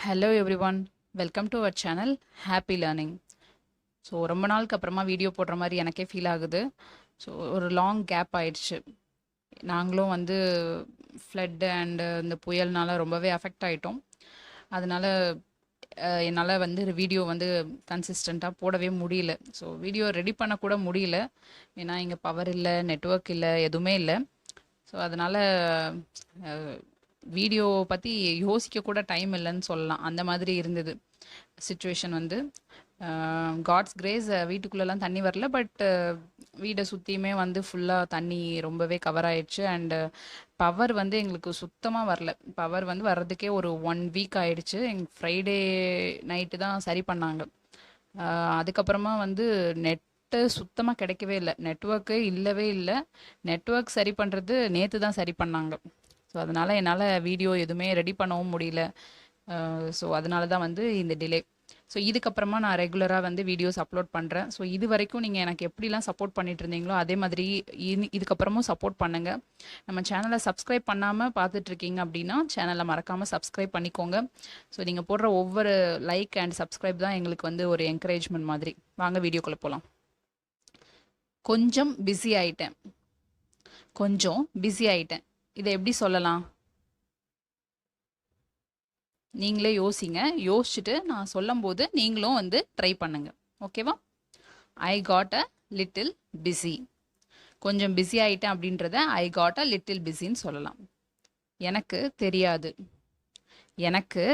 Hello everyone, welcome to our channel happy learning. So ரொம்ப நாளுக்கு அப்புறமா வீடியோ போடுற மாதிரி எனக்கே ஃபீல் ஆகுது. ஸோ ஒரு லாங் கேப் ஆயிடுச்சு. நாங்களும் வந்து ஃப்ளட் அண்டு இந்த புயல்னால ரொம்பவே அஃபெக்ட் ஆகிட்டோம். அதனால என்னால் வந்து வீடியோ வந்து கன்சிஸ்டண்ட்டாக போடவே முடியல. ஸோ வீடியோ ரெடி பண்ணக்கூட முடியல. ஏன்னா இங்கே பவர் இல்லை, நெட்வொர்க் இல்லை, எதுவுமே இல்லை. ஸோ அதனால் வீடியோ பற்றி யோசிக்க கூட டைம் இல்லைன்னு சொல்லலாம். அந்த மாதிரி இருந்தது சுச்சுவேஷன் வந்து. காட்ஸ் கிரேஸ் வீட்டுக்குள்ளெல்லாம் தண்ணி வரல. பட் வீடை சுற்றியுமே வந்து ஃபுல்லாக தண்ணி ரொம்பவே கவர் ஆயிடுச்சு. அண்டு பவர் வந்து எங்களுக்கு சுத்தமாக வரல. பவர் வந்து வர்றதுக்கே ஒரு 1 வீக் ஆயிடுச்சு. எங்கள் ஃப்ரைடே நைட்டு தான் சரி பண்ணாங்க. அதுக்கப்புறமா வந்து நெட்டு சுத்தமாக கிடைக்கவே இல்லை. நெட்வொர்க்கு இல்லவே இல்லை. நெட்வொர்க் சரி பண்ணுறது நேற்று தான் சரி பண்ணாங்க. ஸோ அதனால் என்னால் வீடியோ எதுவுமே ரெடி பண்ணவும் முடியல. ஸோ அதனால தான் வந்து இந்த டிலே. ஸோ இதுக்கப்புறமா நான் ரெகுலராக வந்து வீடியோஸ் அப்லோட் பண்ணுறேன். ஸோ இது வரைக்கும் நீங்கள் எனக்கு எப்படிலாம் சப்போர்ட் பண்ணிட்டு இருந்தீங்களோ அதே மாதிரி இதுக்கப்புறமும் சப்போர்ட் பண்ணுங்கள். நம்ம சேனலை சப்ஸ்கிரைப் பண்ணாமல் பார்த்துட்ருக்கீங்க அப்படின்னா சேனலை மறக்காமல் சப்ஸ்கிரைப் பண்ணிக்கோங்க. ஸோ நீங்கள் போடுற ஒவ்வொரு லைக் அண்ட் சப்ஸ்கிரைப் தான் எங்களுக்கு வந்து ஒரு என்கரேஜ்மெண்ட் மாதிரி. வாங்க வீடியோக்குள்ளே போகலாம். கொஞ்சம் பிஸி ஆயிட்டேன். கொஞ்சம் பிஸி ஆயிட்டேன். இதை எப்படி சொல்லலாம்? நீங்களே யோசிங்க. யோசிச்சுட்டு நான் சொல்லும்போது நீங்களும் வந்து ட்ரை பண்ணுங்க. ஓகேவா? I got a little busy. கொஞ்சம் பிஸி ஆயிட்டேன் அப்படின்றத ஐ காட் அ லிட்டில் பிஸின்னு சொல்லலாம். எனக்கு தெரியாது. எனக்கு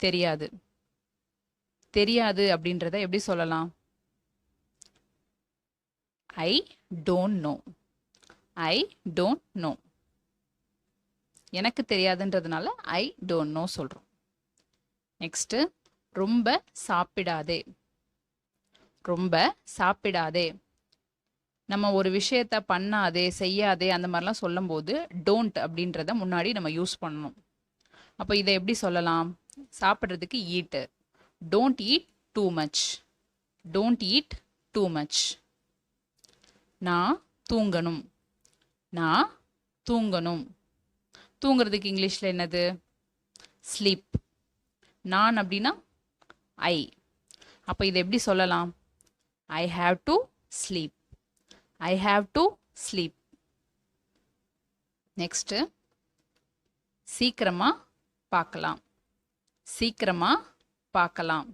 தெரியாது. தெரியாது அப்படின்றத எப்படி சொல்லலாம்? I don't know. I don't know. எனக்கு தெரியாதுன்றதுனால ஐ டோன்ட் நோ சொல்கிறோம். நெக்ஸ்ட்டு, ரொம்ப சாப்பிடாதே. ரொம்ப சாப்பிடாதே. நம்ம ஒரு விஷயத்த பண்ணாதே, செய்யாதே அந்த மாதிரிலாம் சொல்லும்போது டோன்ட் அப்படின்றத முன்னாடி நம்ம யூஸ் பண்ணணும். அப்போ இதை எப்படி சொல்லலாம்? சாப்பிட்றதுக்கு eat. Don't eat too much. Don't eat too much. நான் தூங்கணும். நான் தூங்கணும். தூங்குறதுக்கு இங்கிலீஷில் என்னது? ஸ்லீப். நான் அப்படின்னா ஐ. அப்போ இதை எப்படி சொல்லலாம்? ஐ have to sleep. I have to sleep. Next, சீக்கிரமா பார்க்கலாம். சீக்கிரமா பார்க்கலாம்.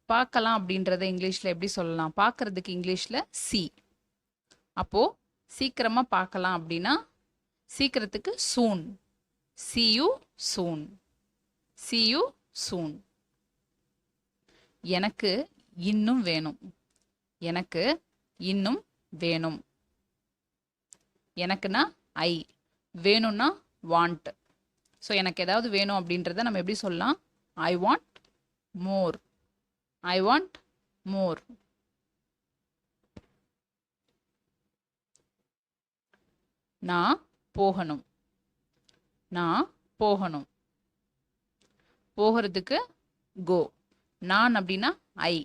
பார்க்கலாம் அப்படின்றத இங்கிலீஷில் எப்படி சொல்லலாம்? பார்க்கறதுக்கு இங்கிலீஷில் சி. அப்போது சீக்கிரமா பார்க்கலாம் அப்படின்னா சீக்கிரத்துக்கு சூன். see you soon. see you soon. எனக்கு இன்னும் வேணும். எனக்கு இன்னும் வேணும். எனக்குன்னா ஐ, வேணும்னா வாண்ட். ஸோ எனக்கு ஏதாவது வேணும் அப்படின்றத நம்ம எப்படி சொல்லலாம்? I want more. I want more. நான் போகணும். நான் போகணும். போகிறதுக்கு கோ. நான் அப்படின்னா ஐ.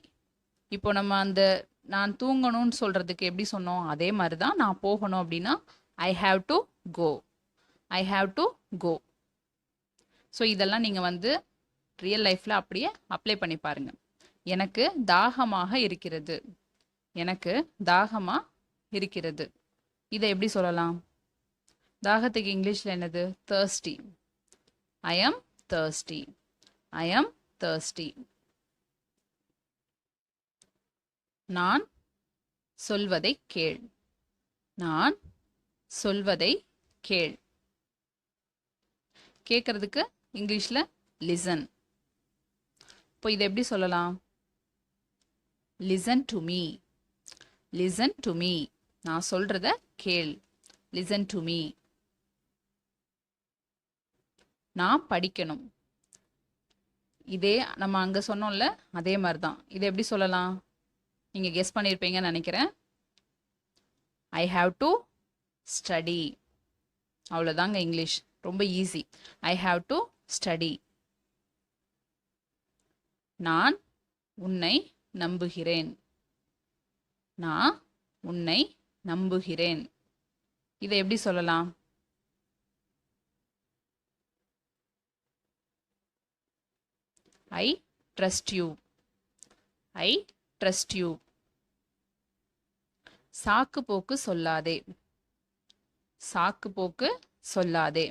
இப்போ நம்ம அந்த நான் தூங்கணும்னு சொல்கிறதுக்கு எப்படி சொன்னோம்? அதே மாதிரி தான் நான் போகணும் அப்படின்னா I have to go. I have to go. So இதெல்லாம் நீங்கள் வந்து ரியல் லைஃப்பில் அப்படியே அப்ளை பண்ணி பாருங்கள். எனக்கு தாகமாக இருக்கிறது. எனக்கு தாகமாக இருக்கிறது. இதை எப்படி சொல்லலாம்? தாகத்துக்கு இங்கிலீஷில் என்னது? thirsty. I am thirsty. I am thirsty. நான் சொல்வதை கேள். நான் சொல்வதை கேள். கேட்கறதுக்கு இங்கிலீஷில் லிசன். இப்போ இதை எப்படி சொல்லலாம்? Listen to me. Listen to me. நான் சொல்றத கேள். Listen to me. நான் படிக்கணும். இதே நம்ம அங்கே சொன்னோம்ல, அதே மாதிரி தான். இதை எப்படி சொல்லலாம்? நீங்கள் கெஸ் பண்ணியிருப்பீங்கன்னு நினைக்கிறேன். ஐ ஹாவ் டு ஸ்டடி. அவ்வளோதாங்க இங்கிலீஷ். ரொம்ப easy. I have to study. நான் உன்னை நம்புகிறேன். நான் உன்னை நம்புகிறேன். இதை எப்படி சொல்லலாம்? I trust you. I trust you. சாக்கு போக்கு சொல்லாதே. சாக்கு போக்கு சொல்லாதே.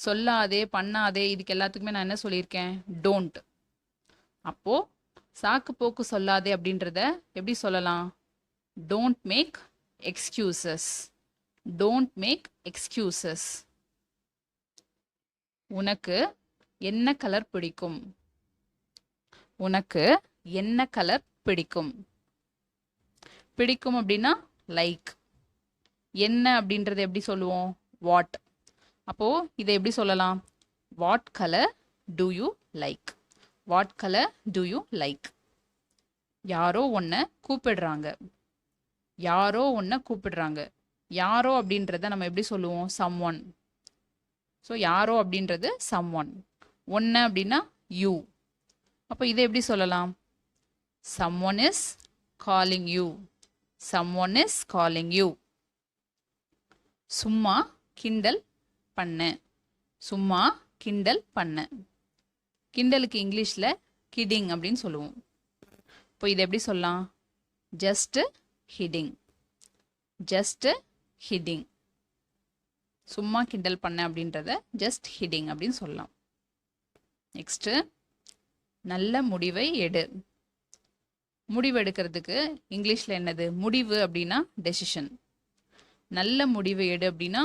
சொல்லாதே, பண்ணாதே, இதுக்கு எல்லாத்துக்குமே நான் என்ன சொல்லியிருக்கேன்? டோன்ட். அப்போ சாக்கு போக்கு சொல்லாதே அப்படின்றத எப்படி சொல்லலாம்? Don't make excuses. Don't make excuses. உனக்கு என்ன கலர் பிடிக்கும்? உனக்கு என்ன கலர் பிடிக்கும்? பிடிக்கும் அப்படின்னா லைக். என்ன அப்படின்றத எப்படி சொல்லுவோம்? வாட். அப்போ இதை எப்படி சொல்லலாம்? What colour to you like? What colour to you like? யாரோ ஒன்றை கூப்பிடுறாங்க. யாரோ ஒன்றை கூப்பிடுறாங்க. யாரோ அப்படின்றத நம்ம எப்படி சொல்லுவோம்? சம்ஒன். ஸோ யாரோ அப்படின்றது சம்ஒன். ஒன்று அப்படின்னா யூ. அப்போ இதை எப்படி சொல்லலாம்? someone is calling you. someone is calling you. சும்மா கிண்டல் பண்ண. சும்மா கிண்டல் பண்ண. கிண்டலுக்கு இங்கிலீஷில் கிடிங் அப்படின்னு சொல்லுவோம். இப்போ இதை எப்படி சொல்லலாம்? ஜஸ்ட் ஹிடிங். ஜஸ்ட் ஹிடிங். சும்மா கிண்டல் பண்ண அப்படின்றத ஜஸ்ட் ஹிடிங் அப்படின்னு சொல்லலாம். நெக்ஸ்ட்டு, நல்ல முடிவை எடு. முடிவு எடுக்கிறதுக்கு இங்கிலீஷில் என்னது? முடிவு அப்படின்னா டெசிஷன். நல்ல முடிவை எடு அப்படின்னா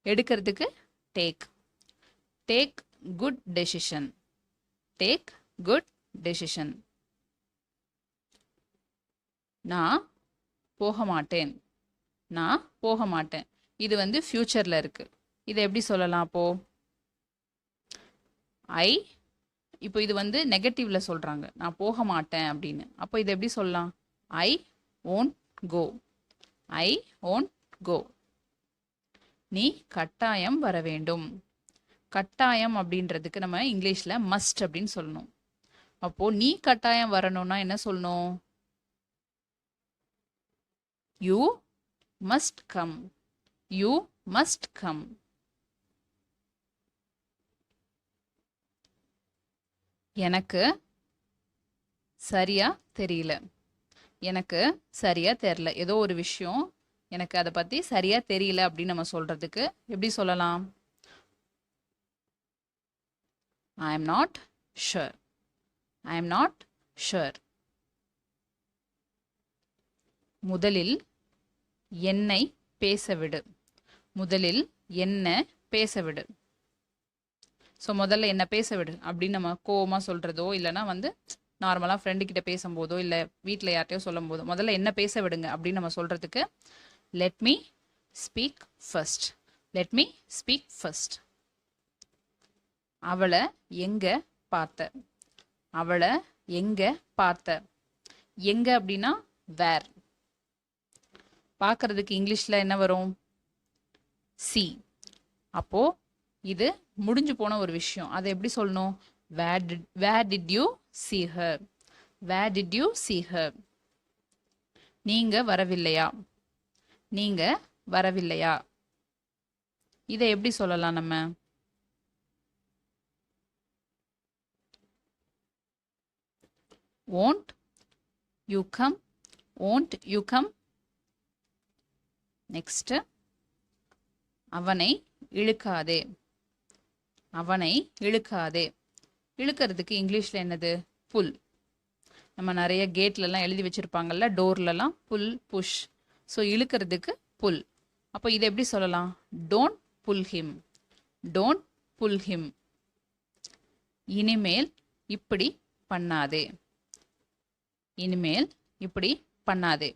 எடுக்கிறதுக்கு take. Take good decision. Take good decision. நான் போக மாட்டேன். நான் போக மாட்டேன். இது வந்து ஃப்யூச்சரில் இருக்கு. இதை எப்படி சொல்லலாம் அப்போ? ஐ. இப்போ இது வந்து நெகட்டிவ்ல சொல்றாங்க, நான் போக மாட்டேன் அப்படின்னு. அப்போ இதை எப்படி சொல்லலாம்? I won't go. I won't go. நீ கட்டாயம் வர வேண்டும். கட்டாயம் அப்படின்றதுக்கு நம்ம இங்கிலீஷ்ல மஸ்ட் அப்படின்னு சொல்லணும். அப்போ நீ கட்டாயம் வரணும்னா என்ன சொல்லணும்? You must come. You must come. எனக்கு சரியா தெரியல. எனக்கு சரியா தெரியல. ஏதோ ஒரு விஷயம் எனக்கு அதை பத்தி சரியா தெரியல அப்படின்னு நம்ம சொல்றதுக்கு எப்படி சொல்லலாம்? I am not sure. I am not sure. முதலில் என்னை பேச விடு. முதலில் என்ன பேச விடு. ஸோ முதல்ல என்ன பேச விடு அப்படின்னு நம்ம கோவமாக சொல்கிறதோ, இல்லைனா வந்து நார்மலாக ஃப்ரெண்டுக்கிட்ட பேசும்போதோ, இல்லை வீட்டில் யார்ட்டையோ சொல்லும் போதோ, முதல்ல என்ன பேச விடுங்க அப்படின்னு நம்ம சொல்கிறதுக்கு let me speak first. Let me speak first. அவளை எங்கே பார்த்த. அவளை எங்கே பார்த்த. எங்கே அப்படின்னா வேர். பார்க்கறதுக்கு இங்கிலீஷில் என்ன வரும்? சி. அப்போ இது முடிஞ்சு போன ஒரு விஷயம். அதை எப்படி சொல்லணும்? Where did you see her? Where did you see her? நீங்க வரவில்லையா. நீங்க வரவில்லையா. இதை எப்படி சொல்லலாம் நம்ம? won't you come. won't you come. Next, அவனை இழுக்காதே. அவனை இழுக்காதே. இழுக்கிறதுக்கு இங்கிலீஷில் என்னது? புல். நம்ம நிறைய கேட்லலாம் எழுதி வச்சுருப்பாங்கல்ல, டோர்லலாம் புல், புஷ். ஸோ இழுக்கிறதுக்கு புல். அப்போ இதை எப்படி சொல்லலாம்? Don't pull him. Don't pull him. இனிமேல் இப்படி பண்ணாதே. இனிமேல் இப்படி பண்ணாதே.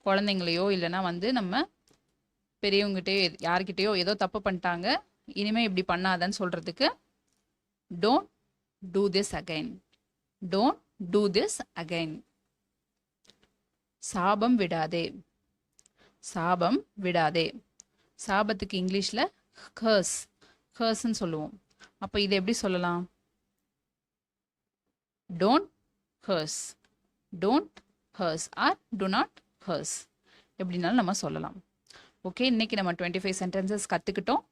குழந்தைங்களையோ இல்லைன்னா வந்து நம்ம பெரியவங்ககிட்டயோ யார்கிட்டயோ ஏதோ தப்பு பண்ணிட்டாங்க, இனிமே இப்படி பண்ணாதன்னு சொல்றதுக்கு don't do this again. Don't do this again. சாபம் விடாதே. சாபம் விடாதே. சாபத்துக்கு இங்கிலீஷில் கர்ஸ். கர்ஸ்ன்னு சொல்லுவோம். அப்போ இதை எப்படி சொல்லலாம்? Don't curse. Don't curse or do not curse. எப்படின்னாலும் நம்ம சொல்லலாம். ஓகே, இன்னைக்கு நம்ம 25 சென்டென்சஸ் கற்றுக்கிட்டோம்.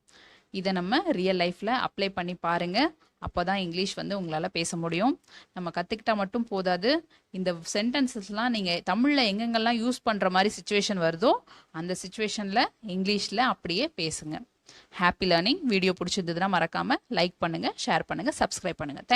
இதை நம்ம ரியல் லைஃப்பில் அப்ளை பண்ணி பாருங்கள். அப்போ தான் இங்கிலீஷ் வந்து உங்களால் பேச முடியும். நம்ம கற்றுக்கிட்டா மட்டும் போதாது, இந்த சென்டென்சஸ்லாம் நீங்கள் தமிழில் எங்கெங்கெல்லாம் யூஸ் பண்ணுற மாதிரி சுச்சுவேஷன் வருதோ அந்த சுச்சுவேஷனில் இங்கிலீஷில் அப்படியே பேசுங்க. Happy learning. வீடியோ பிடிச்சிருந்ததுன்னா மறக்காமல் லைக் பண்ணுங்கள், ஷேர் பண்ணுங்கள், சப்ஸ்கிரைப் பண்ணுங்கள்.